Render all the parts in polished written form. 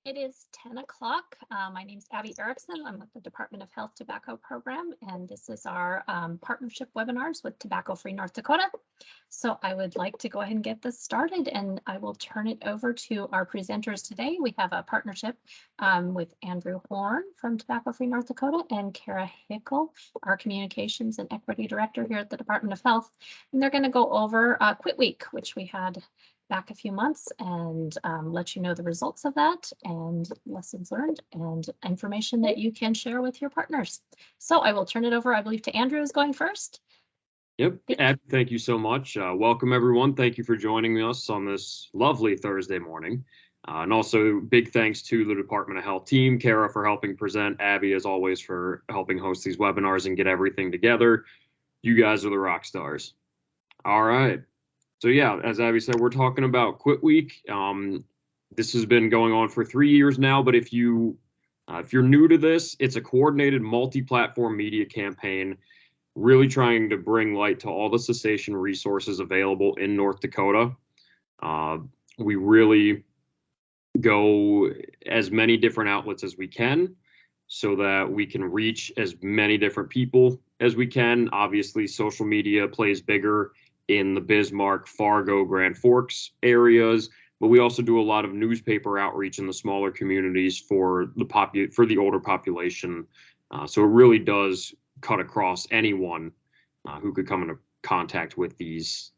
It is 10 o'clock. My name is Abby Erickson. I'm with the Department of Health Tobacco Program, and this is our partnership webinars with Tobacco-Free North Dakota. So I would like to go ahead and get this started, and I will turn it over to our presenters today. We have a partnership with Andrew Horn from Tobacco-Free North Dakota and Kara Hickel, our Communications and Equity Director here at the Department of Health. And they're going to go over Quit Week, which we had back a few months, and let you know the results of that and lessons learned and information that you can share with your partners. So I will turn it over, I believe, to Andrew is going first. Yep, Abby, thank you so much. Welcome, everyone. Thank you for joining us on this lovely Thursday morning. And also big thanks to the Department of Health team, Kara for helping present, Abby, as always, for helping host these webinars and get everything together. You guys are the rock stars. All right. So yeah, as Abby said, we're talking about Quit Week. This has been going on for 3 years now, but if you're new to this, it's a coordinated multi-platform media campaign, really trying to bring light to all the cessation resources available in North Dakota. We really go as many different outlets as we can so that we can reach as many different people as we can. Obviously, social media plays bigger in the Bismarck, Fargo, Grand Forks areas, but we also do a lot of newspaper outreach in the smaller communities for the older population. So it really does cut across anyone who could come into contact with these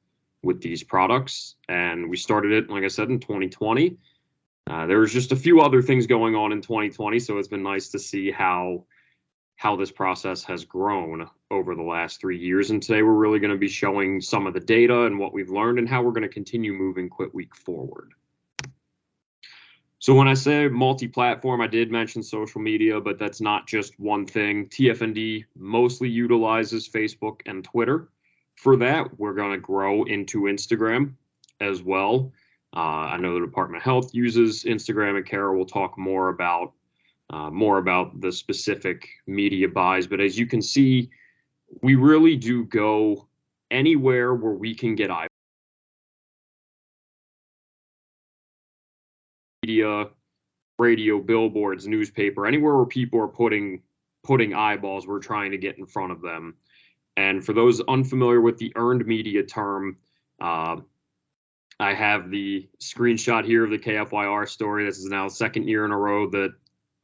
products. And we started it, like I said, in 2020. There was just a few other things going on in 2020, so it's been nice to see how this process has grown over the last 3 years. And today we're really going to be showing some of the data and what we've learned and how we're going to continue moving Quit Week forward. So when I say multi-platform, I did mention social media, but that's not just one thing. TFND mostly utilizes Facebook and Twitter. For that, we're going to grow into Instagram as well. I know the Department of Health uses Instagram, and Kara will talk more about the specific media buys. But as you can see, we really do go anywhere where we can get eyeballs. Media, radio, billboards, newspaper, anywhere where people are putting eyeballs, we're trying to get in front of them. And for those unfamiliar with the earned media term, I have the screenshot here of the KFYR story. This is now the second year in a row that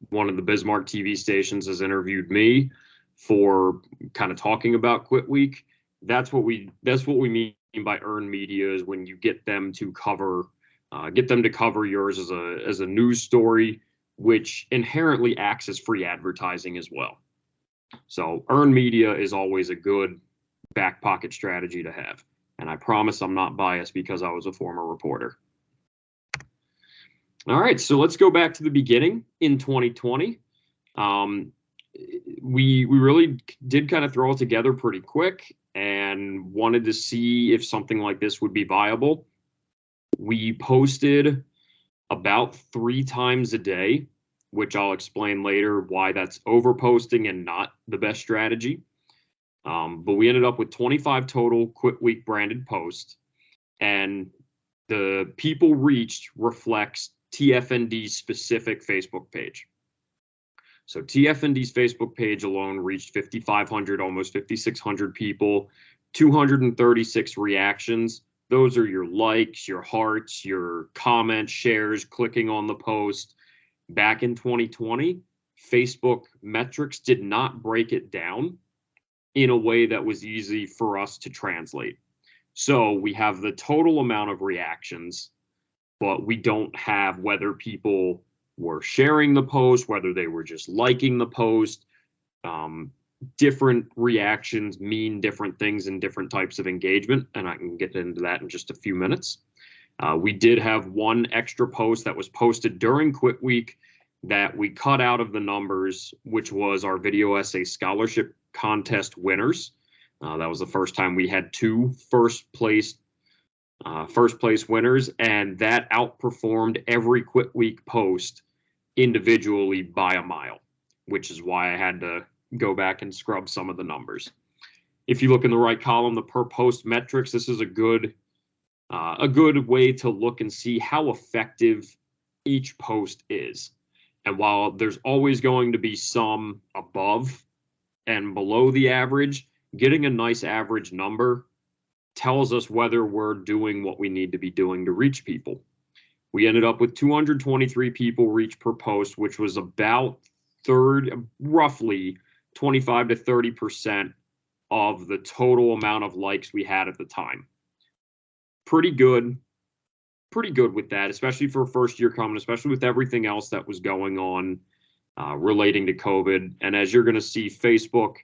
one of the Bismarck TV stations has interviewed me for kind of talking about Quit Week. That's what we mean by earned media, is when you get them to cover yours as a news story, which inherently acts as free advertising as well. So earned media is always a good back pocket strategy to have. And I promise I'm not biased because I was a former reporter. All right, so let's go back to the beginning in 2020. We really did kind of throw it together pretty quick and wanted to see if something like this would be viable. We posted about 3 times a day, which I'll explain later why that's overposting and not the best strategy. But we ended up with 25 total Quit Week branded posts, and the people reached reflects TFND's specific Facebook page. So TFND's Facebook page alone reached 5,500, almost 5,600 people, 236 reactions. Those are your likes, your hearts, your comments, shares, clicking on the post. Back in 2020, Facebook metrics did not break it down in a way that was easy for us to translate. So we have the total amount of reactions, but we don't have whether people were sharing the post, whether they were just liking the post. Different reactions mean different things in different types of engagement, and I can get into that in just a few minutes. We did have one extra post that was posted during Quit Week that we cut out of the numbers, which was our video essay scholarship contest winners. That was the first time we had 2 first place winners, and that outperformed every Quit Week post individually by a mile, which is why I had to go back and scrub some of the numbers. If you look in the right column, the per post metrics, this is a good way to look and see how effective each post is. And while there's always going to be some above and below the average, getting a nice average number tells us whether we're doing what we need to be doing to reach people. We ended up with 223 people reach per post, which was about roughly 25 to 30% of the total amount of likes we had at the time. Pretty good with that, especially for a first year coming, especially with everything else that was going on relating to COVID. And as you're going to see, Facebook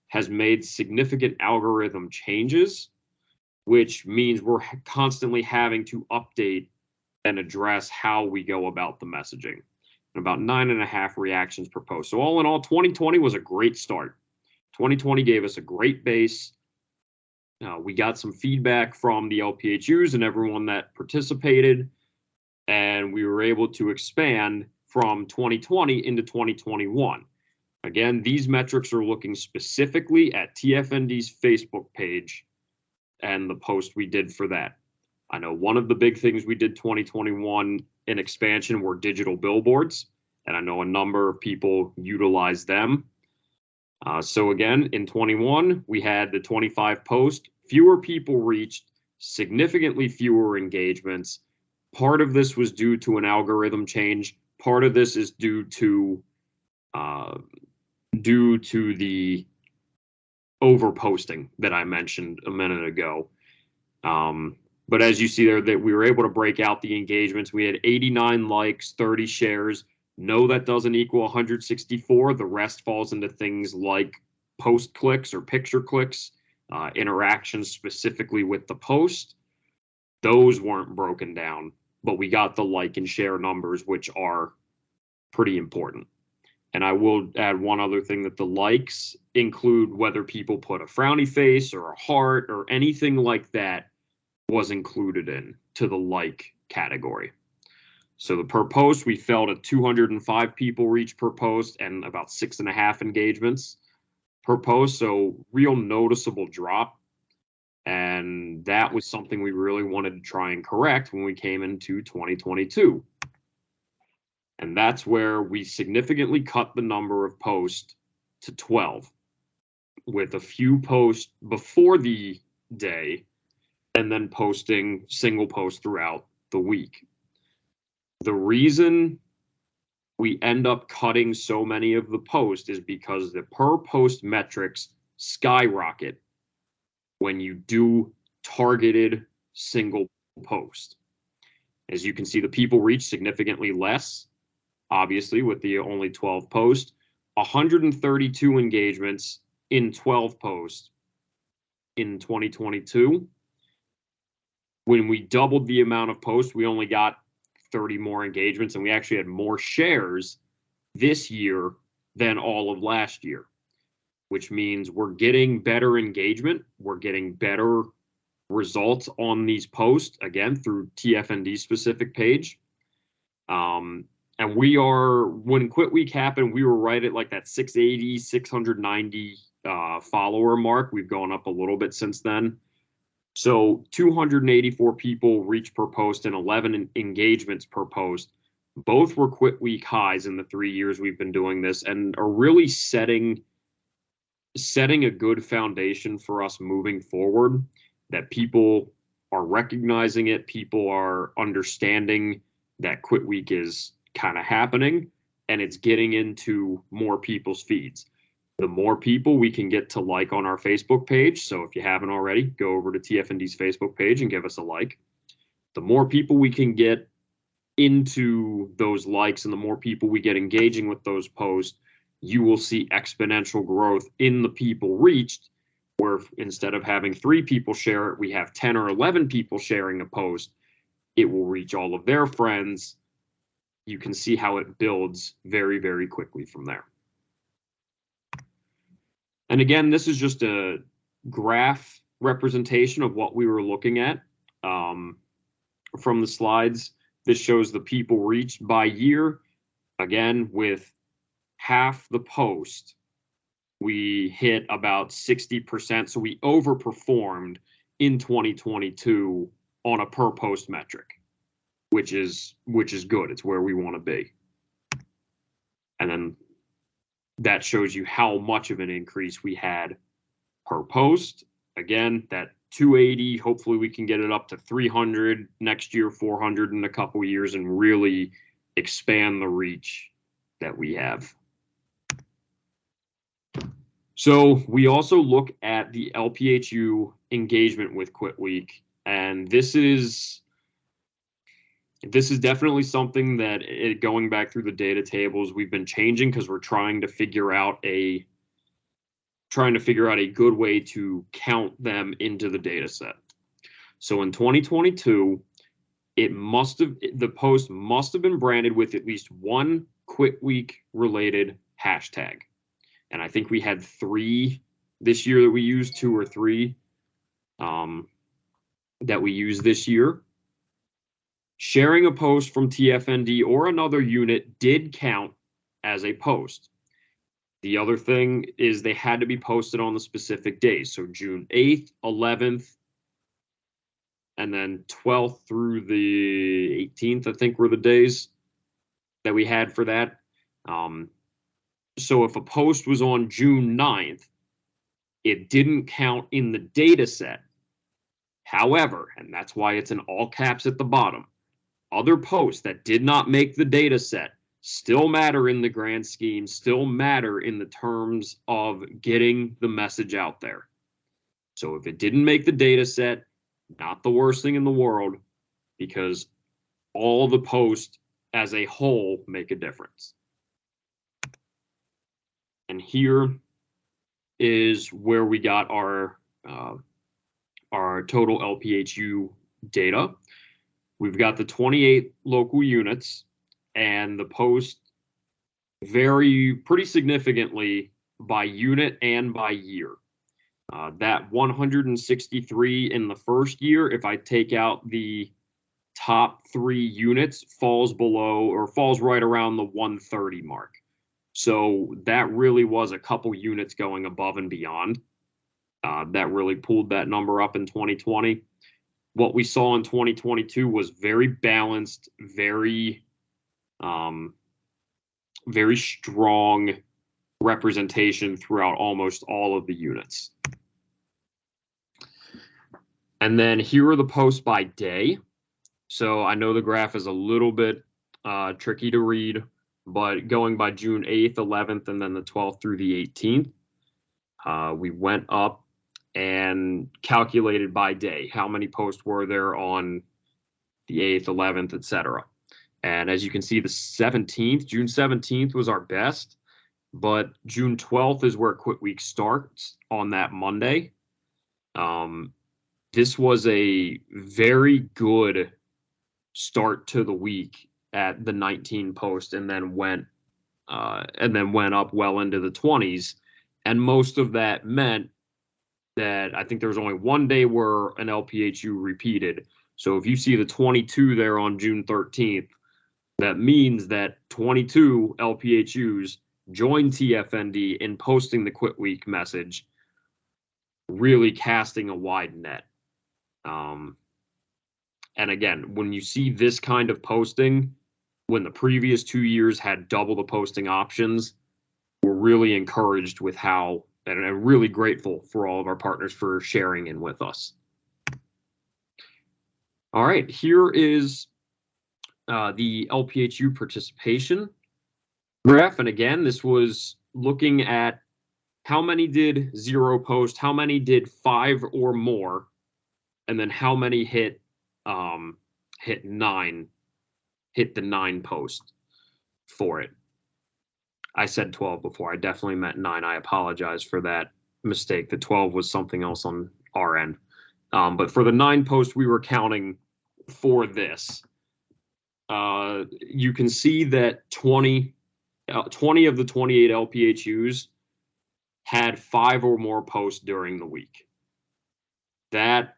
has made significant algorithm changes, which means we're constantly having to update and address how we go about the messaging. And about 9.5 reactions per post. So all in all, 2020 was a great start. 2020 gave us a great base. We got some feedback from the LPHUs and everyone that participated, and we were able to expand from 2020 into 2021. Again, these metrics are looking specifically at TFND's Facebook page and the post we did for that. I know one of the big things we did 2021 in expansion were digital billboards, and I know a number of people utilized them. So again, in 21, we had the 25 posts, fewer people reached, significantly fewer engagements. Part of this was due to an algorithm change. Part of this is due to the overposting that I mentioned a minute ago. But as you see there, that we were able to break out the engagements. We had 89 likes, 30 shares. No, that doesn't equal 164. The rest falls into things like post clicks or picture clicks, interactions specifically with the post. Those weren't broken down, but we got the like and share numbers, which are pretty important. And I will add one other thing, that the likes include whether people put a frowny face or a heart or anything like that was included in to the like category. So the per post, we fell to 205 people reach per post and about 6.5 engagements per post. So real noticeable drop. And that was something we really wanted to try and correct when we came into 2022. And that's where we significantly cut the number of posts to 12, with a few posts before the day and then posting single posts throughout the week. The reason we end up cutting so many of the posts is because the per post metrics skyrocket when you do targeted single post. As you can see, the people reach significantly less, obviously, with the only 12 posts. 132 engagements in 12 posts in 2022. When we doubled the amount of posts, we only got 30 more engagements, and we actually had more shares this year than all of last year, which means we're getting better engagement. We're getting better results on these posts, again, through TFND specific page. And we are, when Quit Week happened, we were right at like that 680, 690 follower mark. We've gone up a little bit since then. So 284 people reach per post and 11 engagements per post. Both were Quit Week highs in the 3 years we've been doing this, and are really setting a good foundation for us moving forward, that people are recognizing it. People are understanding that Quit Week is kind of happening, and it's getting into more people's feeds. The more people we can get to like on our Facebook page, so if you haven't already, go over to TFND's Facebook page and give us a like. The more people we can get into those likes and the more people we get engaging with those posts, you will see exponential growth in the people reached, where instead of having 3 people share it, we have 10 or 11 people sharing a post. It will reach all of their friends. You can see how it builds very, very quickly from there. And again, this is just a graph representation of what we were looking at from the slides. This shows the people reached by year. Again, with half the post, we hit about 60%. So we overperformed in 2022 on a per post metric. which is good. It's where we want to be. And then that shows you how much of an increase we had per post. Again, that 280, hopefully we can get it up to 300 next year, 400 in a couple years, and really expand the reach that we have. So we also look at the LPHU engagement with Quit Week, and this is definitely something that, going back through the data tables, we've been changing because we're trying to figure out a good way to count them into the data set. So in 2022, the post must have been branded with at least one Quit Week related hashtag. And I think we had 3 this year that we used, 2 or 3 that we used this year. Sharing a post from TFND or another unit did count as a post. The other thing is they had to be posted on the specific days. So June 8th, 11th, and then 12th through the 18th, I think, were the days that we had for that. So if a post was on June 9th, it didn't count in the data set. However, and that's why it's in all caps at the bottom, other posts that did not make the data set still matter in the grand scheme, still matter in the terms of getting the message out there. So if it didn't make the data set, not the worst thing in the world, because all the posts as a whole make a difference. And here is where we got our total LPHU data. We've got the 28 local units, and the post vary pretty significantly by unit and by year. That 163 in the first year, if I take out the top 3 units, falls right around the 130 mark. So that really was a couple units going above and beyond. That really pulled that number up in 2020. What we saw in 2022 was very balanced, very strong representation throughout almost all of the units. And then here are the posts by day. So I know the graph is a little bit tricky to read, but going by June 8th, 11th, and then the 12th through the 18th, we went up and calculated by day how many posts were there on the 8th, 11th, etc. And as you can see, June 17th was our best, but June 12th is where Quit Week starts on that Monday. This was a very good start to the week at the 19 post, and then went up well into the 20s. And most of that meant that I think there was only one day where an LPHU repeated. So if you see the 22 there on June 13th, that means that 22 LPHUs joined TFND in posting the Quit Week message, really casting a wide net. And again, when you see this kind of posting, when the previous 2 years had double the posting options, we're really encouraged with how, and I'm really grateful for all of our partners for sharing in with us. All right, here is the LPHU participation graph. And again, this was looking at how many did 0 post, how many did 5 or more, and then how many hit the 9 post for it. I said 12 before. I definitely meant 9. I apologize for that mistake. The 12 was something else on our end. But for the 9 post we were counting for this, you can see that 20 of the 28 LPHUs had 5 or more posts during the week. That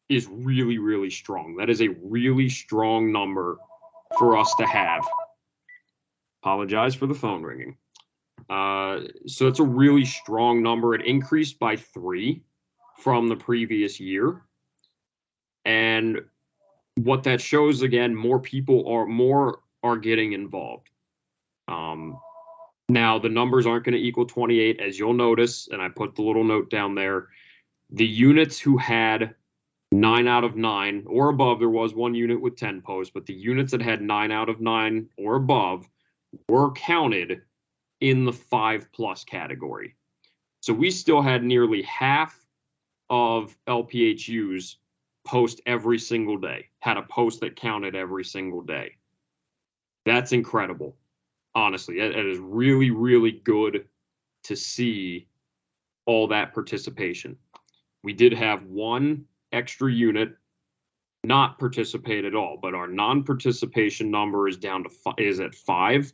is really, really strong. That is a really strong number for us to have. Apologize for the phone ringing. So it's a really strong number. It increased by 3 from the previous year. And what that shows, again, more are getting involved. Now the numbers aren't going to equal 28, as you'll notice, and I put the little note down there. The units who had 9 out of 9 or above, there was one unit with 10 posts, but the units that had 9 out of 9 or above were counted in the 5+ category. So we still had nearly half of LPHUs post every single day, had a post that counted every single day. That's incredible. Honestly, it is really, really good to see all that participation. We did have one extra unit not participate at all, but our non-participation number is down to is at 5.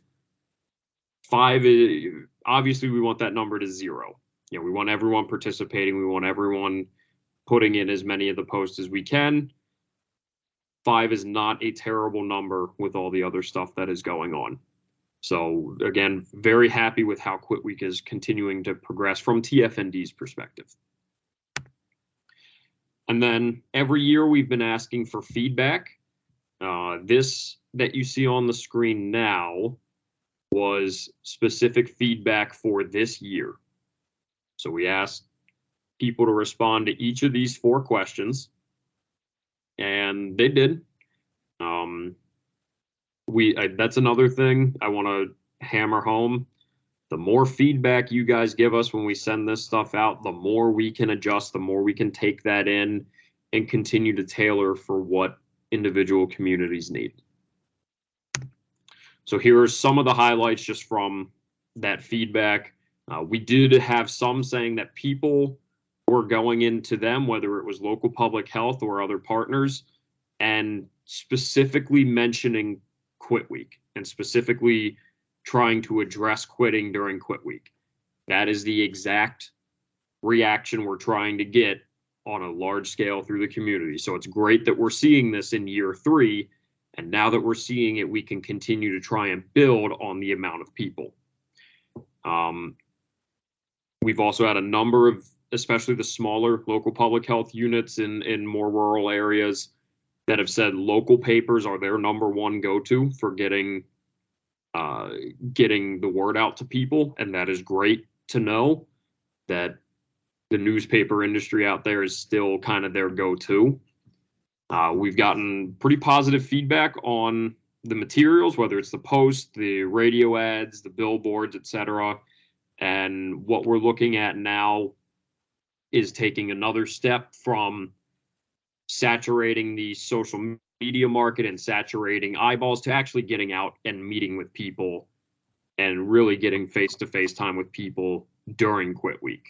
5 is obviously we want that number to 0. You know, we want everyone participating. We want everyone putting in as many of the posts as we can. 5 is not a terrible number with all the other stuff that is going on. So again, very happy with how Quit Week is continuing to progress from TFND's perspective. And then every year we've been asking for feedback. This that you see on the screen now was specific feedback for this year. So we asked people to respond to each of these 4 questions, and they did. That's another thing I want to hammer home. The more feedback you guys give us when we send this stuff out, the more we can adjust, the more we can take that in and continue to tailor for what individual communities need. So here are some of the highlights just from that feedback. We did have some saying that people were going into them, whether it was local public health or other partners, and specifically mentioning Quit Week and specifically trying to address quitting during Quit Week. That is the exact reaction we're trying to get on a large scale through the community. So it's great that we're seeing this in year 3. And now that we're seeing it, we can continue to try and build on the amount of people. We've also had a number of, especially the smaller local public health units in more rural areas, that have said local papers are their #1 go-to for getting the word out to people. And that is great to know that the newspaper industry out there is still kind of their go-to. We've gotten pretty positive feedback on the materials, whether it's the post, the radio ads, the billboards, etc. And what we're looking at now is taking another step from saturating the social media market and saturating eyeballs to actually getting out and meeting with people and really getting face-to-face time with people during Quit Week.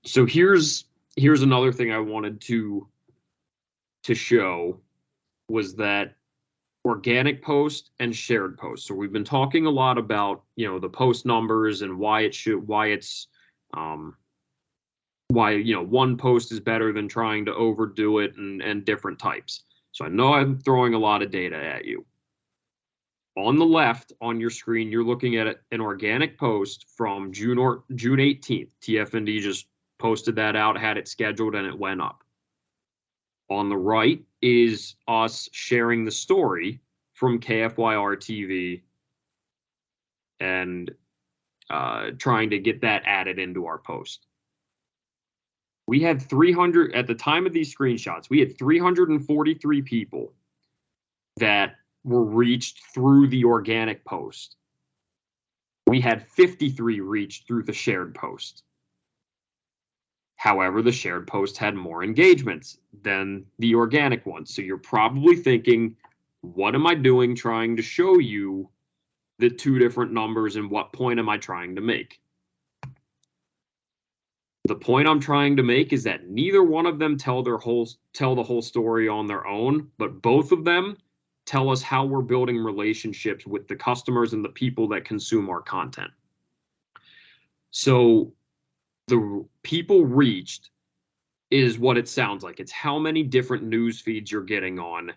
So here's another thing I wanted to show was that organic post and shared post. So we've been talking a lot about, you know, the post numbers and why one post is better than trying to overdo it and different types. So I know I'm throwing a lot of data at you. On the left on your screen, you're looking at an organic post from June 18th. TFND just posted that out, had it scheduled, and it went up. On the right is us sharing the story from KFYR TV and trying to get that added into our post. We had 300, at the time of these screenshots, we had 343 people that were reached through the organic post. We had 53 reached through the shared post. However, the shared post had more engagements than the organic one. So you're probably thinking, what am I doing trying to show you the 2 different numbers and what point am I trying to make? The point I'm trying to make is that neither one of them tell the whole story on their own, but both of them tell us how we're building relationships with the customers and the people that consume our content. So the people reached is what it sounds like. It's how many different news feeds you're getting on.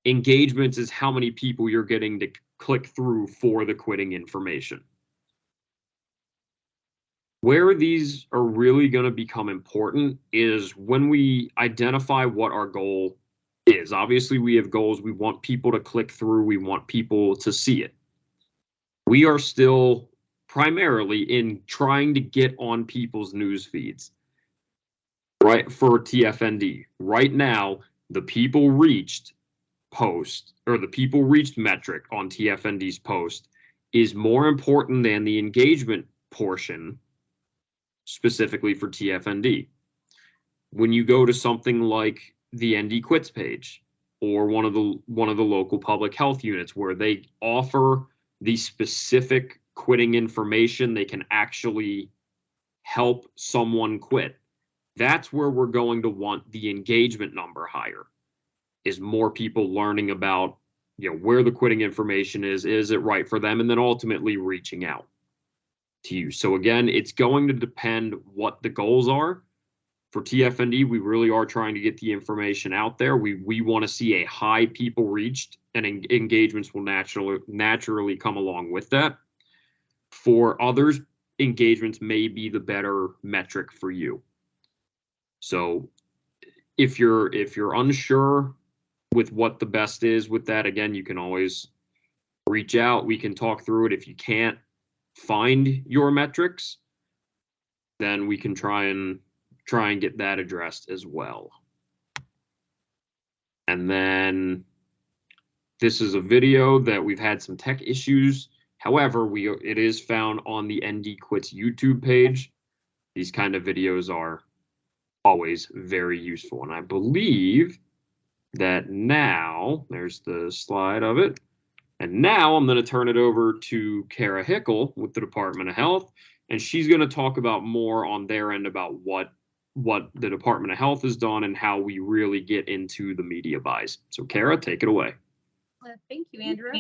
Engagements is how many people you're getting to click through for the quitting information. Where these are really going to become important is when we identify what our goal is. Obviously, we have goals. We want people to click through. We want people to see it. We are still primarily in trying to get on people's news feeds, right? For TFND. Right now, the people reached post, or the people reached metric on TFND's post, is more important than the engagement portion specifically for TFND. When you go to something like the ND Quits page or one of the local public health units where they offer the specific quitting information, they can actually help someone quit. That's where we're going to want the engagement number higher, is more people learning about, where the quitting information is it right for them, and then ultimately reaching out to you. So again, it's going to depend what the goals are. For TFND, we really are trying to get the information out there. We want to see a high people reached, and engagements will naturally come along with that. For others, engagements may be the better metric for you. So if you're unsure with what the best is with that, again, you can always reach out. We can talk through it. If you can't find your metrics, then we can try and get that addressed as well. And then this is a video that we've had some tech issues. However, it is found on the ND Quits YouTube page. These kind of videos are always very useful. And I believe that now, there's the slide of it. And now I'm going to turn it over to Kara Hickel with the Department of Health, and she's going to talk about more on their end about what the Department of Health has done and how we really get into the media buys. So Kara, take it away. Thank you, Andrew.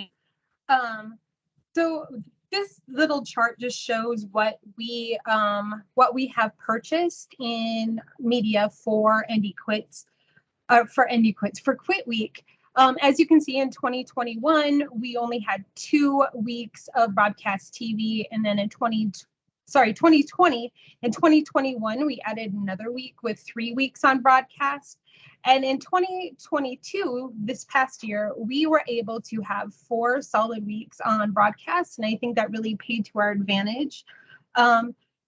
So this little chart just shows what we have purchased in media for ND Quits, for Quit Week. As you can see, in 2021, we only had 2 weeks of broadcast TV, and then in 2020 and 2021, we added another week with 3 weeks on broadcast. And in 2022, this past year, we were able to have 4 solid weeks on broadcast, and I think that really paid to our advantage.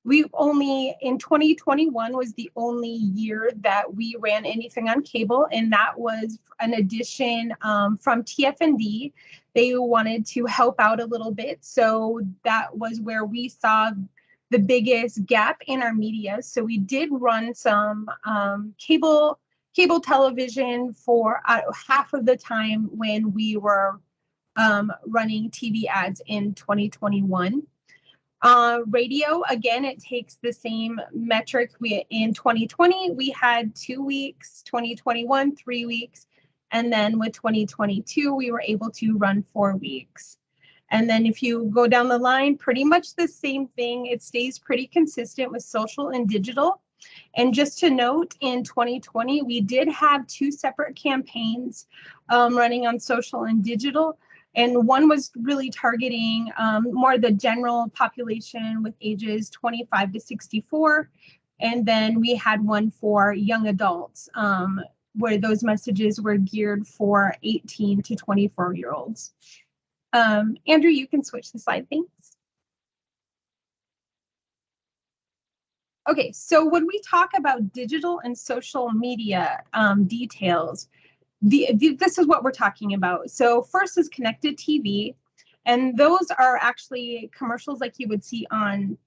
In 2021 was the only year that we ran anything on cable, and that was an addition from TFND. They wanted to help out a little bit, so that was where we saw the biggest gap in our media. So we did run some cable television for half of the time when we were running TV ads in 2021. Radio, again, it takes the same metric. In 2020, we had 2 weeks, 2021, 3 weeks, and then with 2022, we were able to run 4 weeks. And then if you go down the line, pretty much the same thing. It stays pretty consistent with social and digital. And just to note, in 2020, we did have 2 separate campaigns running on social and digital. And one was really targeting more the general population with ages 25 to 64. And then we had one for young adults, where those messages were geared for 18 to 24-year-olds. Andrew, you can switch the slide, thanks. Okay, so when we talk about digital and social media details, this is what we're talking about. So first is connected TV, and those are actually commercials like you would see on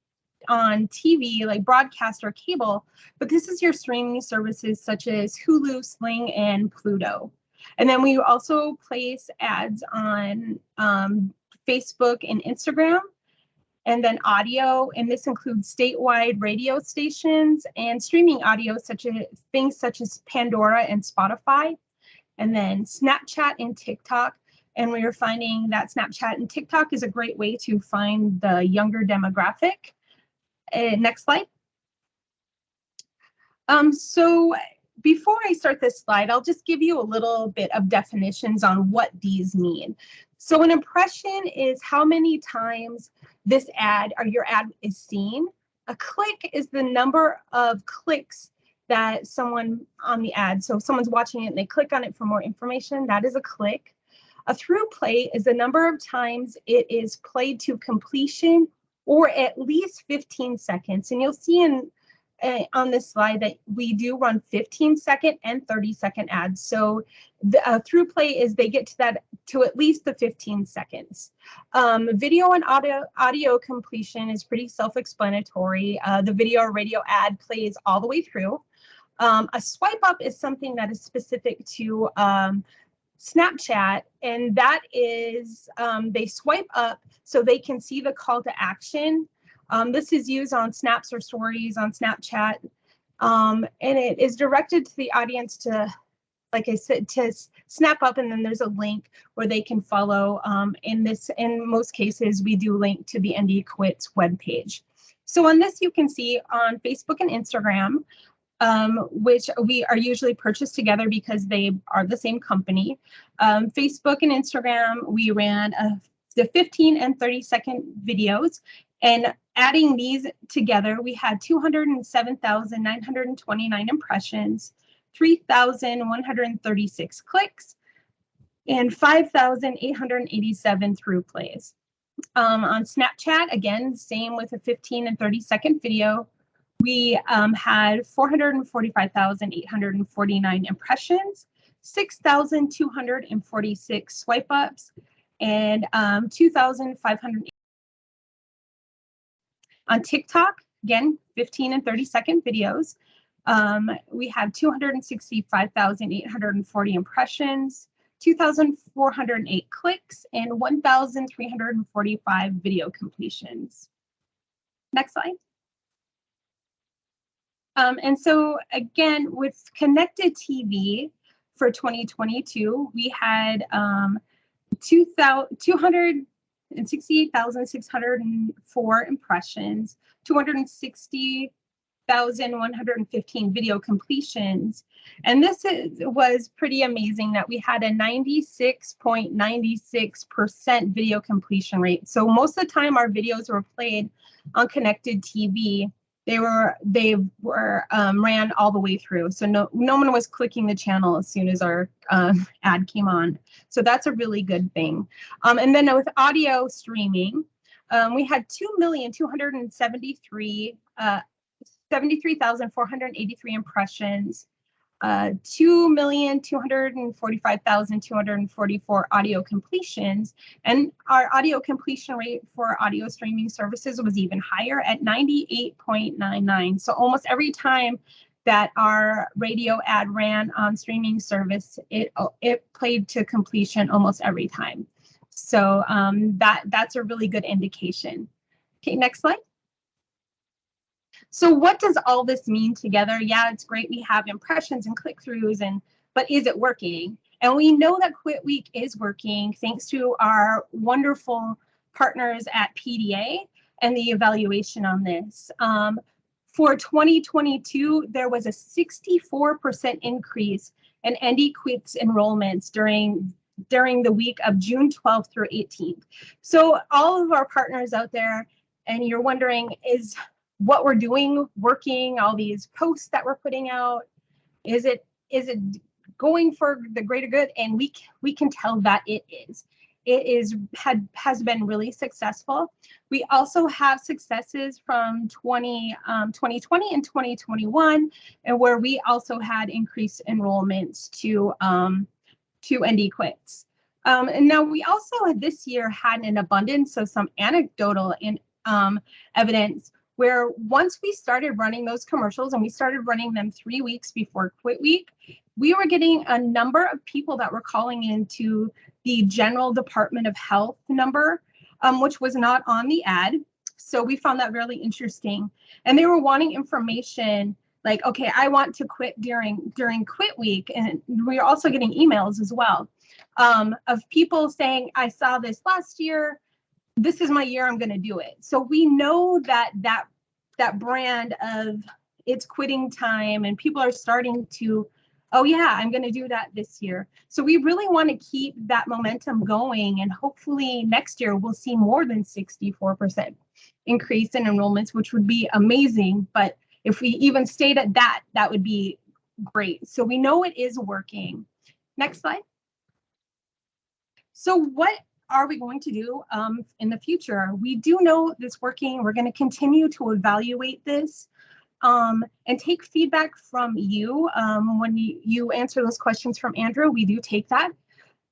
TV, like broadcast or cable, but this is your streaming services such as Hulu, Sling, and Pluto. And then we also place ads on Facebook and Instagram, and then audio, and this includes statewide radio stations and streaming audio, such as Pandora and Spotify, and then Snapchat and TikTok. And we are finding that Snapchat and TikTok is a great way to find the younger demographic. Next slide. So before I start this slide, I'll just give you a little bit of definitions on what these mean. So an impression is how many times this ad or your ad is seen. A click is the number of clicks that someone on the ad. So if someone's watching it and they click on it for more information, that is a click. A through play is the number of times it is played to completion or at least 15 seconds. And you'll see on this slide that we do run 15-second and 30-second ads. So the through play is they get to at least the 15 seconds. Video and audio completion is pretty self-explanatory. The video or radio ad plays all the way through. A swipe up is something that is specific to Snapchat, and that is they swipe up so they can see the call to action. This is used on snaps or stories on Snapchat, and it is directed to the audience to, like I said, to snap up, and then there's a link where they can follow. In most cases, we do link to the ND Quits webpage. So on this, you can see on Facebook and Instagram, which we are usually purchased together because they are the same company. Facebook and Instagram, we ran the 15 and 30-second videos, and adding these together, we had 207,929 impressions, 3,136 clicks, and 5,887 through plays. On Snapchat, again, same with a 15 and 30-second video, we had 445,849 impressions, 6,246 swipe ups, and 2,500. On TikTok, again, 15 and 30-second videos, we have 265,840 impressions, 2,408 clicks, and 1,345 video completions. Next slide. And so again, with connected TV for 2022, we had 268,604 impressions, 260,115 video completions. And this was pretty amazing that we had a 96.96% video completion rate. So most of the time our videos were played on connected TV. They were ran all the way through. So no one was clicking the channel as soon as our ad came on. So that's a really good thing. And then with audio streaming, we had 73,483 impressions, 2,245,244 audio completions, and our audio completion rate for audio streaming services was even higher at 98.99. So almost every time that our radio ad ran on streaming service, it played to completion almost every time. So that's a really good indication. Okay, next slide. So what does all this mean together? Yeah, it's great. We have impressions and click-throughs, but is it working? And we know that Quit Week is working thanks to our wonderful partners at PDA and the evaluation on this. For 2022, there was a 64% increase in ND Quits enrollments during the week of June 12th through 18th. So all of our partners out there, and you're wondering, is what we're doing working? All these posts that we're putting out, is it going for the greater good? And we can tell that it is. It has been really successful. We also have successes from 2020 and 2021, and where we also had increased enrollments to ND Quits. And now we also this year had an abundance of some anecdotal evidence where once we started running those commercials, and we started running them 3 weeks before Quit Week, we were getting a number of people that were calling into the General Department of Health number, which was not on the ad. So we found that really interesting. And they were wanting information like, okay, I want to quit during Quit Week. And we are also getting emails as well of people saying, I saw this last year. This is my year, I'm going to do it. So we know that brand of it's quitting time, and people are starting to, oh yeah, I'm going to do that this year. So we really want to keep that momentum going, and hopefully next year we'll see more than 64% increase in enrollments, which would be amazing. But if we even stayed at that, that would be great. So we know it is working. Next slide. So what are we going to do in the future? We do know this working. We're going to continue to evaluate this and take feedback from you. When you answer those questions from Andrew, we do take that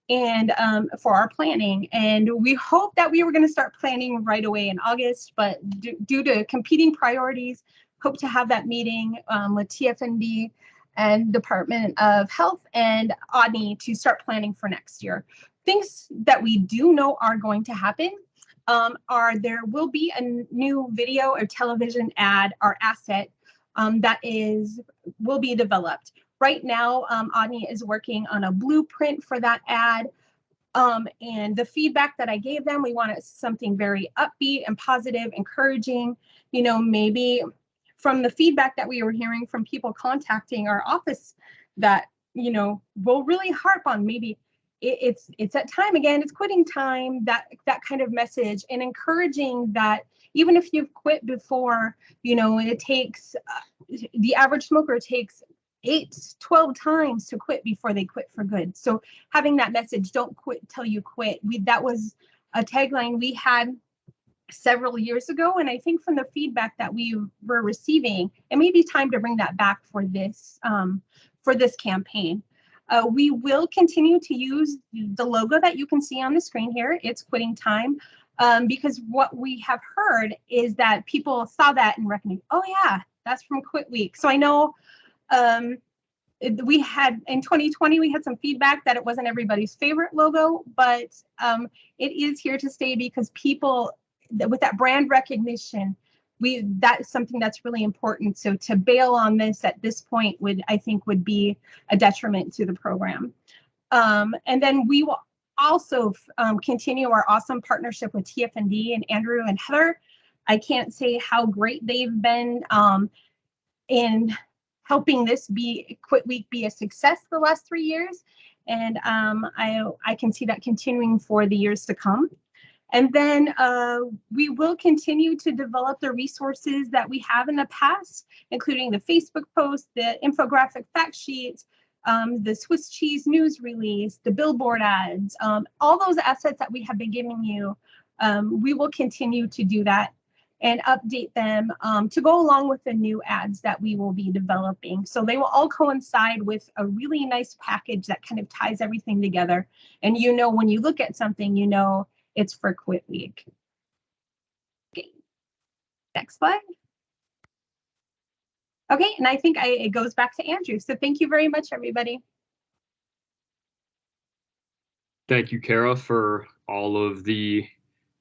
and for our planning. And we hope that we were going to start planning right away in August, but due to competing priorities, hope to have that meeting with TFND and Department of Health and ODNI to start planning for next year. Things that we do know are going to happen are there will be a new video or television ad or asset that will be developed. Right now, ODNI is working on a blueprint for that ad. And the feedback that I gave them, we wanted something very upbeat and positive, encouraging, you know, maybe from the feedback that we were hearing from people contacting our office that, you know, will really harp on maybe it's that time again, it's quitting time, that kind of message, and encouraging that even if you've quit before, you know, it takes, the average smoker takes 8-12 times to quit before they quit for good. So having that message, don't quit till you quit. That was a tagline we had several years ago. And I think from the feedback that we were receiving, it may be time to bring that back for this campaign. We will continue to use the logo that you can see on the screen here. It's quitting time, because what we have heard is that people saw that and recognized, oh yeah, that's from Quit Week. So I know we had in 2020, we had some feedback that it wasn't everybody's favorite logo, but it is here to stay because people, with that brand recognition, that's something that's really important. So to bail on this at this point I think would be a detriment to the program. And then we will also continue our awesome partnership with TFND and Andrew and Heather. I can't say how great they've been in helping this Quit Week be a success the last 3 years. And I can see that continuing for the years to come. And then we will continue to develop the resources that we have in the past, including the Facebook post, the infographic fact sheets, the Swiss cheese news release, the billboard ads, all those assets that we have been giving you. We will continue to do that and update them to go along with the new ads that we will be developing. So they will all coincide with a really nice package that kind of ties everything together. And you know, when you look at something, you know it's for Quit Week. Okay, next slide. Okay, and I think it goes back to Andrew. So thank you very much, everybody. Thank you, Kara, for all of the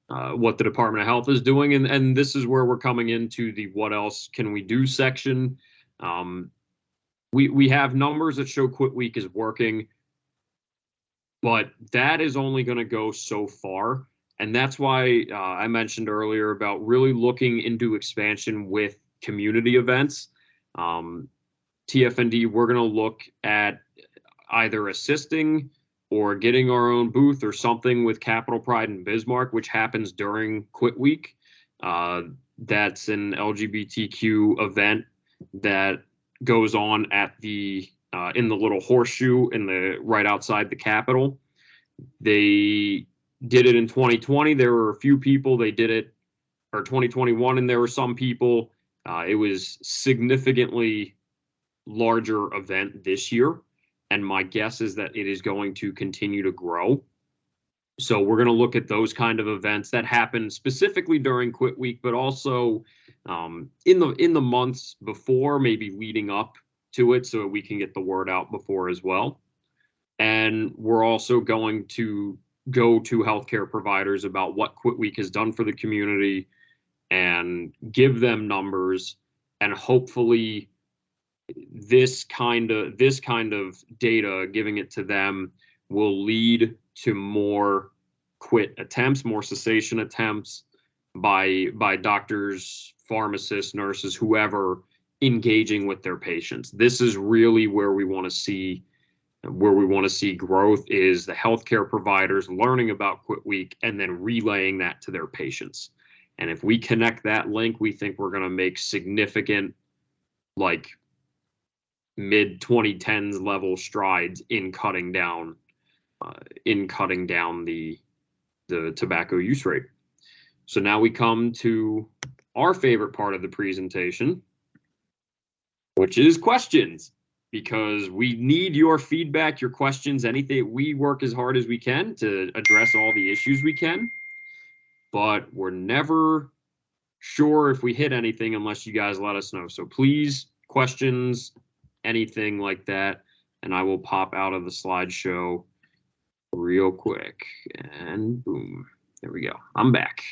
what the Department of Health is doing. And this is where we're coming into the what else can we do section. We have numbers that show Quit Week is working, but that is only going to go so far. And that's why I mentioned earlier about really looking into expansion with community events. TFND, we're going to look at either assisting or getting our own booth or something with Capital Pride in Bismarck, which happens during Quit Week. That's an LGBTQ event that goes on at the in the little horseshoe right outside the Capitol. They did it in 2020. There were a few people. They did it, or 2021, and there were some people. It was significantly larger event this year, and my guess is that it is going to continue to grow. So we're going to look at those kind of events that happen specifically during Quit Week, but also in the months before, maybe leading up to it, so we can get the word out before as well. And we're also going to go to healthcare providers about what Quit Week has done for the community and give them numbers, and hopefully this kind of data, giving it to them, will lead to more quit attempts, more cessation attempts by doctors, pharmacists, nurses, whoever engaging with their patients. This is really where we want to see growth, is the healthcare providers learning about Quit Week and then relaying that to their patients. And if we connect that link, we think we're going to make significant, like mid 2010s level strides in cutting down the tobacco use rate. So now we come to our favorite part of the presentation, which is questions, because we need your feedback, your questions, anything. We work as hard as we can to address all the issues we can, but we're never sure if we hit anything unless you guys let us know. So please, questions, anything like that, and I will pop out of the slideshow real quick. And boom, there we go. I'm back.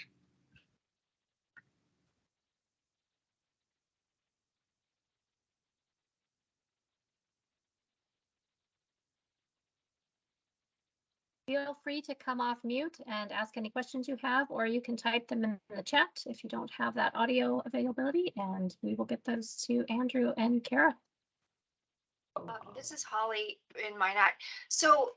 Feel free to come off mute and ask any questions you have, or you can type them in the chat if you don't have that audio availability, and we will get those to Andrew and Kara. This is Holly in Minot. So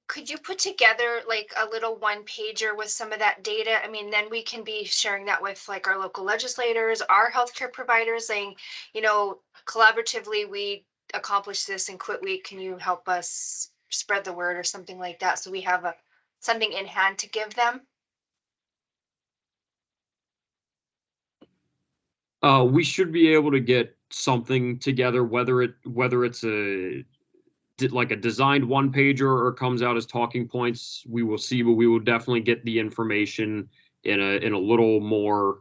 could you put together like a little one pager with some of that data? I mean, then we can be sharing that with like our local legislators, our healthcare providers, saying, you know, collaboratively, we accomplished this in Quit Week. Can you help us spread the word or something like that? So we have something in hand to give them. We should be able to get something together, whether it's like a designed one pager or comes out as talking points. We will see, but we will definitely get the information in a little more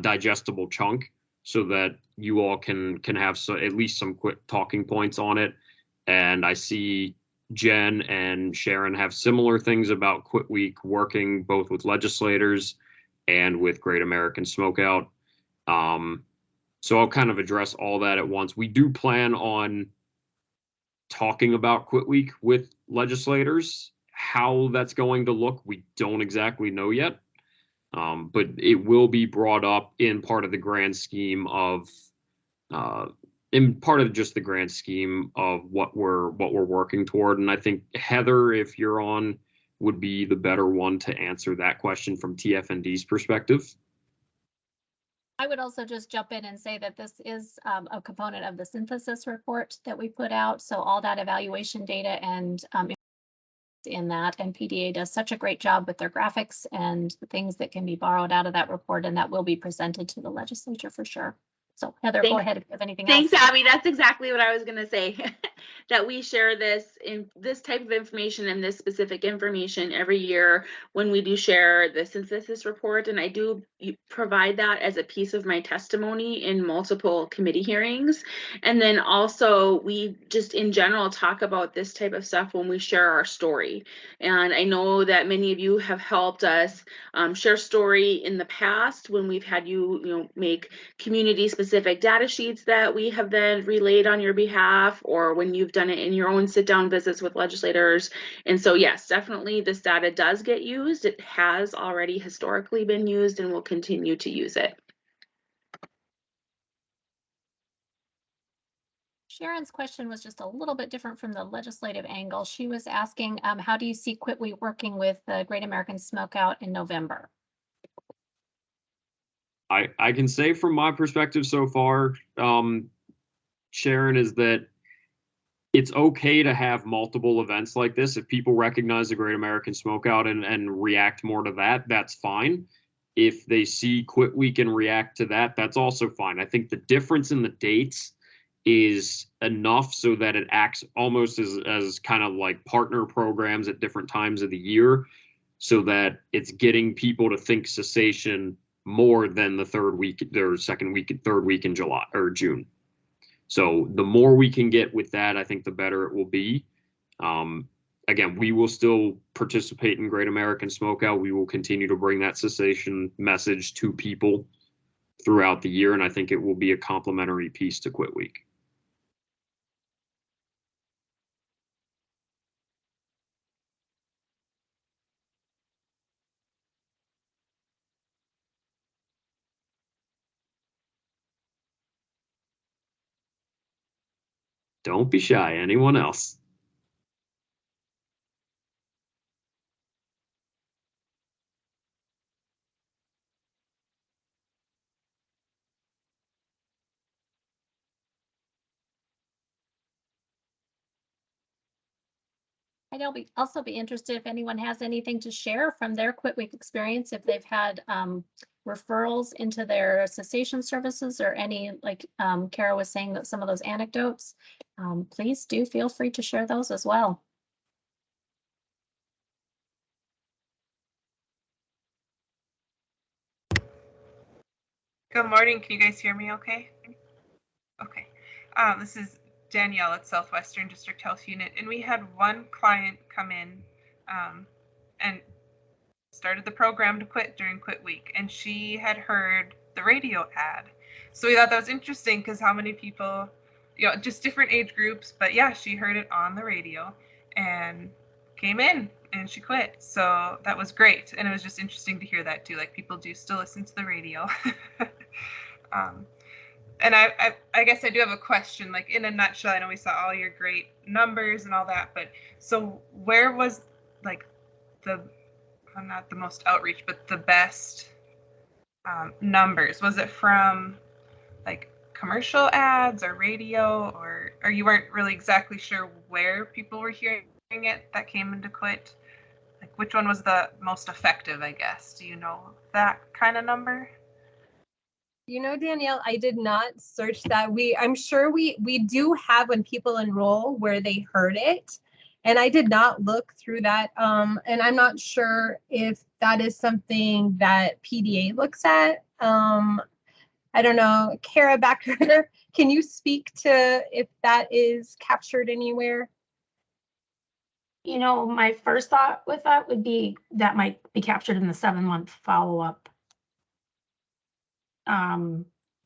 digestible chunk, so that you all can have at least some quick talking points on it. And I see Jen and Sharon have similar things about Quit Week, working both with legislators and with Great American Smokeout. So I'll kind of address all that at once. We do plan on talking about Quit Week with legislators. How that's going to look, we don't exactly know yet. But it will be brought up in part of the grand scheme of just the grand scheme of what we're working toward. And I think Heather, if you're on, would be the better one to answer that question from TFND's perspective. I would also just jump in and say that this is a component of the synthesis report that we put out. So all that evaluation data and in that, and PDA does such a great job with their graphics and the things that can be borrowed out of that report, and that will be presented to the legislature for sure. So Heather, go ahead if you have anything else. Thanks, Abby. That's exactly what I was going to say. That we share this type of information and this specific information every year when we do share the synthesis report. And I do provide that as a piece of my testimony in multiple committee hearings. And then also we just in general talk about this type of stuff when we share our story. And I know that many of you have helped us share story in the past when we've had you make community specific data sheets that we have then relayed on your behalf, or when you've done it in your own sit-down visits with legislators. And so yes, definitely this data does get used. It has already historically been used and will continue to use it. Sharon's question was just a little bit different from the legislative angle. She was asking, how do you see Quit Week working with the Great American Smokeout in November? I can say from my perspective so far, Sharon, is that it's okay to have multiple events like this. If people recognize the Great American Smokeout and react more to that, that's fine. If they see Quit Week and react to that, that's also fine. I think the difference in the dates is enough so that it acts almost as kind of like partner programs at different times of the year, so that it's getting people to think cessation more than the third week in July or June. So the more we can get with that, I think the better it will be. Again, we will still participate in Great American Smokeout. We will continue to bring that cessation message to people throughout the year, and I think it will be a complementary piece to Quit Week. Don't be shy. Anyone else? I'd also be interested if anyone has anything to share from their Quit Week experience, if they've had referrals into their cessation services or any, like Kara was saying, that some of those anecdotes. Please do feel free to share those as well. Good morning. Can you guys hear me okay? Okay. This is Danielle at Southwestern District Health Unit, and we had one client come in and started the program to quit during Quit Week, and she had heard the radio ad. So we thought that was interesting because how many people, you know, just different age groups, but yeah, she heard it on the radio and came in and she quit. So that was great. And it was just interesting to hear that too. Like, people do still listen to the radio. And I guess I do have a question, like, in a nutshell. I know we saw all your great numbers and all that, but so where was like not the most outreach, but the best numbers? Was it from like commercial ads or radio, or you weren't really exactly sure where people were hearing it that came into Quit? Like, which one was the most effective, I guess? Do you know that kind of number? You know, Danielle, I did not search that. I'm sure we do have when people enroll where they heard it, and I did not look through that. And I'm not sure if that is something that PDA looks at. I don't know, Kara back there, can you speak to if that is captured anywhere? You know, my first thought with that would be that might be captured in the 7-month follow-up.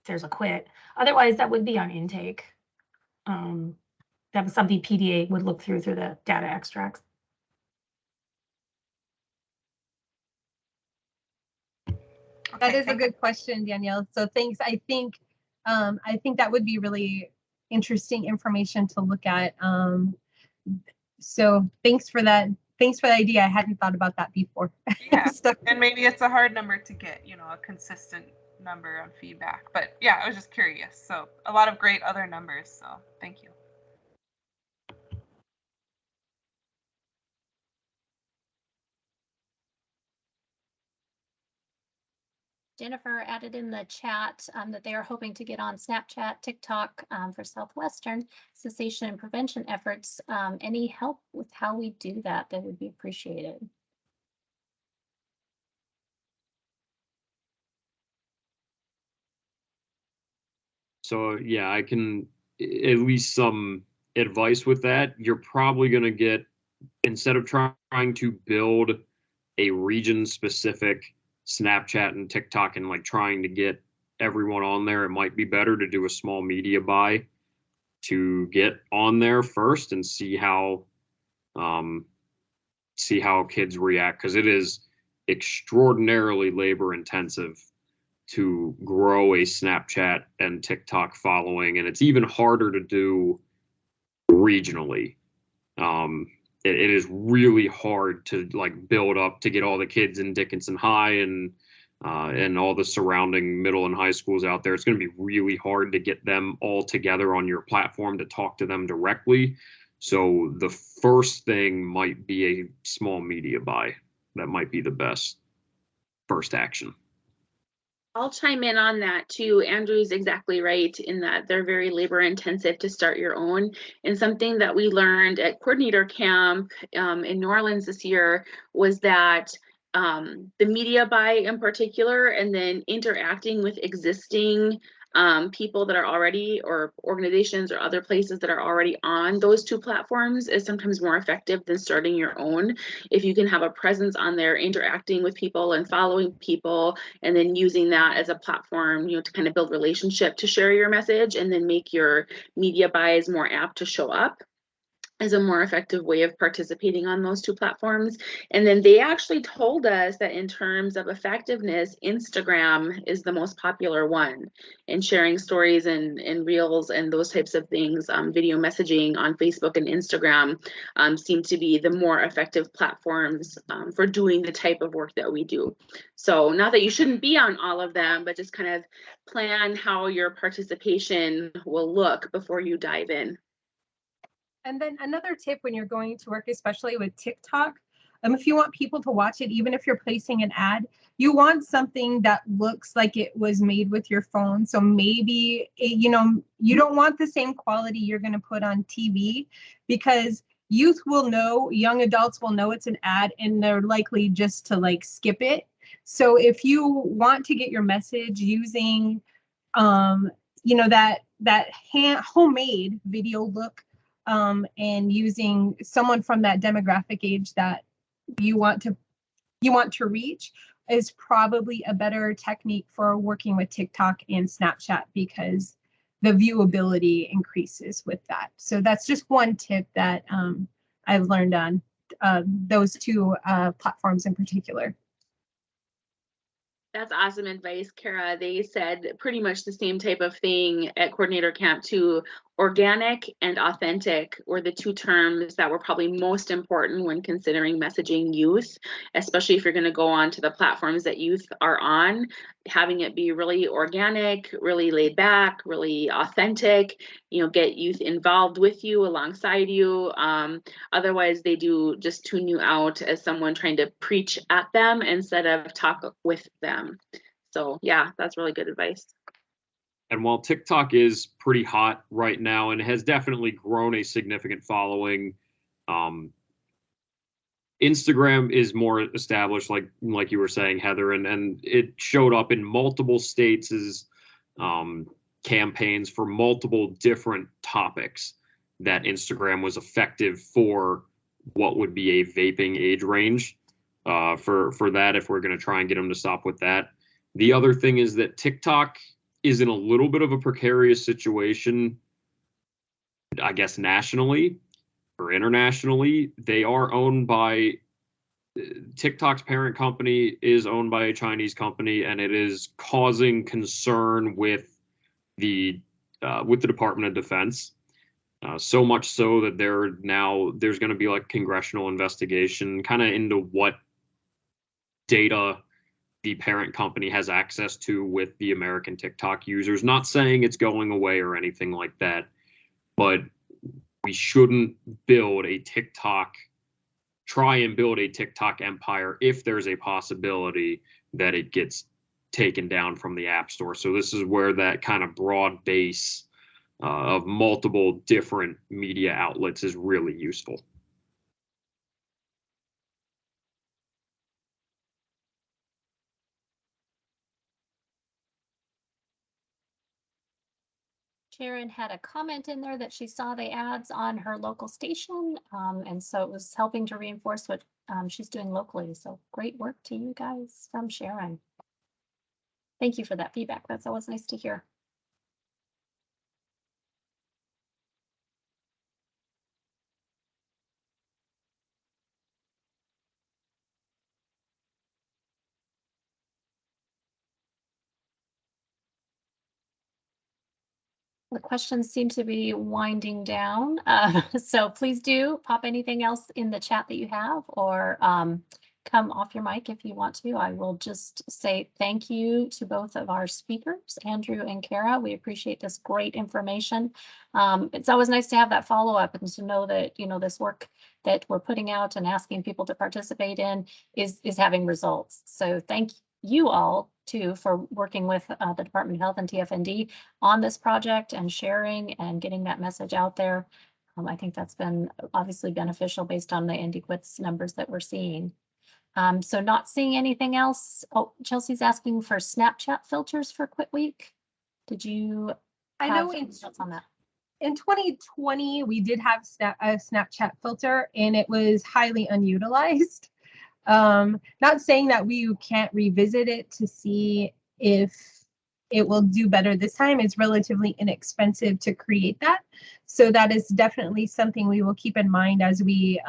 There's a quit. Otherwise, that would be on intake. That was something PDA would look through the data extracts. That is a good question, Danielle. So thanks. I think that would be really interesting information to look at. So thanks for that. Thanks for the idea. I hadn't thought about that before. Yeah, and maybe it's a hard number to get, you know, a consistent number on feedback. But yeah, I was just curious. So a lot of great other numbers. So thank you. Jennifer added in the chat that they are hoping to get on Snapchat, TikTok for Southwestern cessation and prevention efforts. Any help with how we do that would be appreciated. So yeah, I can at least some advice with that. You're probably going to get, instead of trying to build a region specific Snapchat and TikTok and like trying to get everyone on there, it might be better to do a small media buy to get on there first and see how kids react, because it is extraordinarily labor intensive to grow a Snapchat and TikTok following, and it's even harder to do regionally. It is really hard to like build up to get all the kids in Dickinson High and all the surrounding middle and high schools out there. It's going to be really hard to get them all together on your platform to talk to them directly. So the first thing might be a small media buy. That might be the best first action. I'll chime in on that too. Andrew's exactly right in that they're very labor intensive to start your own. And something that we learned at coordinator camp in New Orleans this year was that the media buy in particular, and then interacting with existing people that are already, or organizations or other places that are already on those two platforms, is sometimes more effective than starting your own. If you can have a presence on there, interacting with people and following people, and then using that as a platform, you know, to kind of build relationship to share your message, and then make your media buys more apt to show up, is a more effective way of participating on those two platforms. And then they actually told us that in terms of effectiveness, Instagram is the most popular one, and sharing stories and reels and those types of things. Video messaging on Facebook and Instagram seem to be the more effective platforms for doing the type of work that we do. So not that you shouldn't be on all of them, but just kind of plan how your participation will look before you dive in. And then another tip when you're going to work, especially with TikTok, if you want people to watch it, even if you're placing an ad, you want something that looks like it was made with your phone. So maybe, you know, you don't want the same quality you're going to put on TV, because youth will know, young adults will know it's an ad, and they're likely just to like skip it. So if you want to get your message using, you know, that homemade video look, and using someone from that demographic age that you want to reach, is probably a better technique for working with TikTok and Snapchat, because the viewability increases with that. So that's just one tip that I've learned on those two platforms in particular. That's awesome advice, Kara. They said pretty much the same type of thing at coordinator camp too. Organic and authentic were the two terms that were probably most important when considering messaging youth, especially if you're going to go on to the platforms that youth are on. Having it be really organic, really laid back, really authentic, you know, get youth involved with you, alongside you. Otherwise, they do just tune you out as someone trying to preach at them instead of talk with them. So yeah, that's really good advice. And while TikTok is pretty hot right now and has definitely grown a significant following, Instagram is more established, like you were saying, Heather, and it showed up in multiple states as campaigns for multiple different topics that Instagram was effective for what would be a vaping age range for that, if we're going to try and get them to stop with that. The other thing is that TikTok is in a little bit of a precarious situation, I guess, nationally or internationally. They are owned by TikTok's parent company is owned by a Chinese company, and it is causing concern with the Department of Defense. So much so that there's going to be like congressional investigation kind of into what data the parent company has access to with the American TikTok users. Not saying it's going away or anything like that, but we shouldn't try and build a TikTok empire if there's a possibility that it gets taken down from the App Store. So this is where that kind of broad base of multiple different media outlets is really useful. Sharon had a comment in there that she saw the ads on her local station, and so it was helping to reinforce what she's doing locally. So great work to you guys from Sharon. Thank you for that feedback. That's always nice to hear. The questions seem to be winding down. So please do pop anything else in the chat that you have, or come off your mic if you want to. I will just say thank you to both of our speakers, Andrew and Kara. We appreciate this great information. It's always nice to have that follow-up and to know that, you know, this work that we're putting out and asking people to participate in is having results. So thank you all too for working with the Department of Health and TFND on this project and sharing and getting that message out there. I think that's been obviously beneficial based on the NDQITS numbers that we're seeing. So not seeing anything else. Oh, Chelsea's asking for Snapchat filters for Quit Week. Did you I know in 2020, we did have a Snapchat filter, and it was highly unutilized. Not saying that we can't revisit it to see if it will do better this time. It's relatively inexpensive to create that. So that is definitely something we will keep in mind as we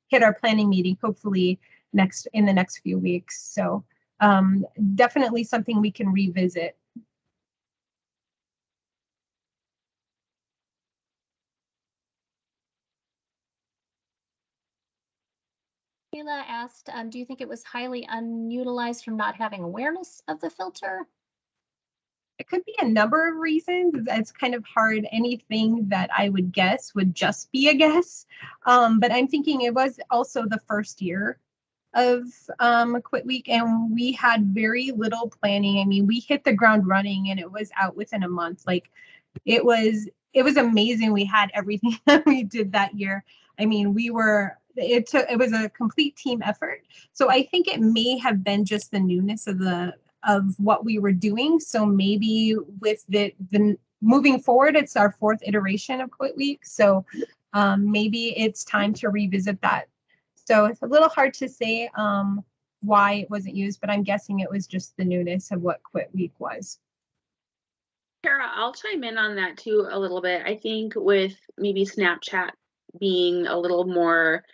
hit our planning meeting, hopefully in the next few weeks. So definitely something we can revisit. Sheila asked, do you think it was highly unutilized from not having awareness of the filter? It could be a number of reasons. It's kind of hard. Anything that I would guess would just be a guess. But I'm thinking it was also the first year of Quit Week, and we had very little planning. I mean, we hit the ground running, and it was out within a month. Like it was amazing. We had everything that we did that year. I mean, it was a complete team effort. So I think it may have been just the newness of what we were doing. So maybe with the moving forward, it's our 4th iteration of Quit Week. So maybe it's time to revisit that. So it's a little hard to say why it wasn't used, but I'm guessing it was just the newness of what Quit Week was. Kara, I'll chime in on that too a little bit. I think with maybe Snapchat being a little more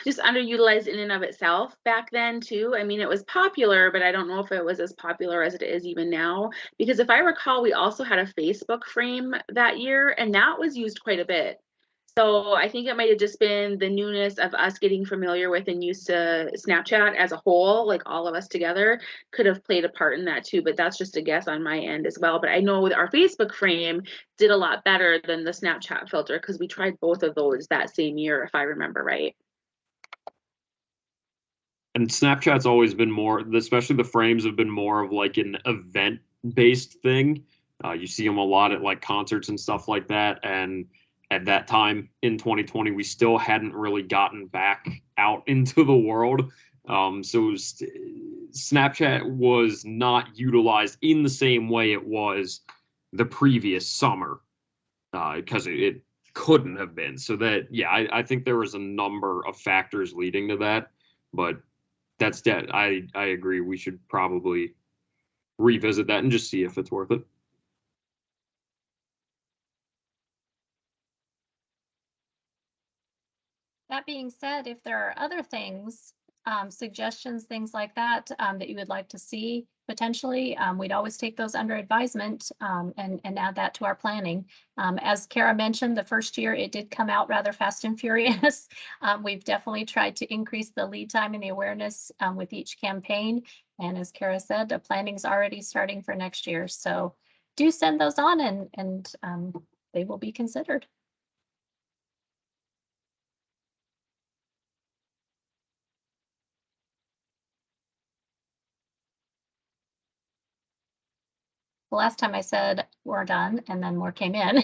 just underutilized in and of itself back then too. I mean, it was popular, but I don't know if it was as popular as it is even now. Because if I recall, we also had a Facebook frame that year, and that was used quite a bit. So I think it might have just been the newness of us getting familiar with and used to Snapchat as a whole, like all of us together, could have played a part in that too. But that's just a guess on my end as well. But I know with our Facebook frame did a lot better than the Snapchat filter because we tried both of those that same year, if I remember right. And Snapchat's always been more, especially the frames have been more of like an event-based thing. You see them a lot at like concerts and stuff like that. And at that time in 2020, we still hadn't really gotten back out into the world. So Snapchat was not utilized in the same way it was the previous summer because it couldn't have been. So that, yeah, I think there was a number of factors leading to that. But that's dead. I agree. We should probably revisit that and just see if it's worth it. That being said, if there are other things, suggestions, things like that, that you would like to see potentially, we'd always take those under advisement and add that to our planning. As Kara mentioned, the first year it did come out rather fast and furious. We've definitely tried to increase the lead time and the awareness with each campaign. And as Kara said, the planning's already starting for next year. So do send those on and they will be considered. The last time I said we're done and then more came in.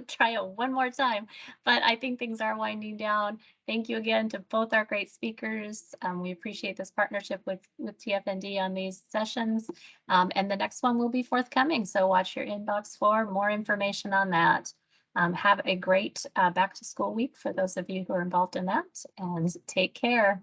Try it one more time, but I think things are winding down. Thank you again to both our great speakers. We appreciate this partnership with TFND on these sessions. And the next one will be forthcoming. So watch your inbox for more information on that. Have a great back to school week for those of you who are involved in that, and take care.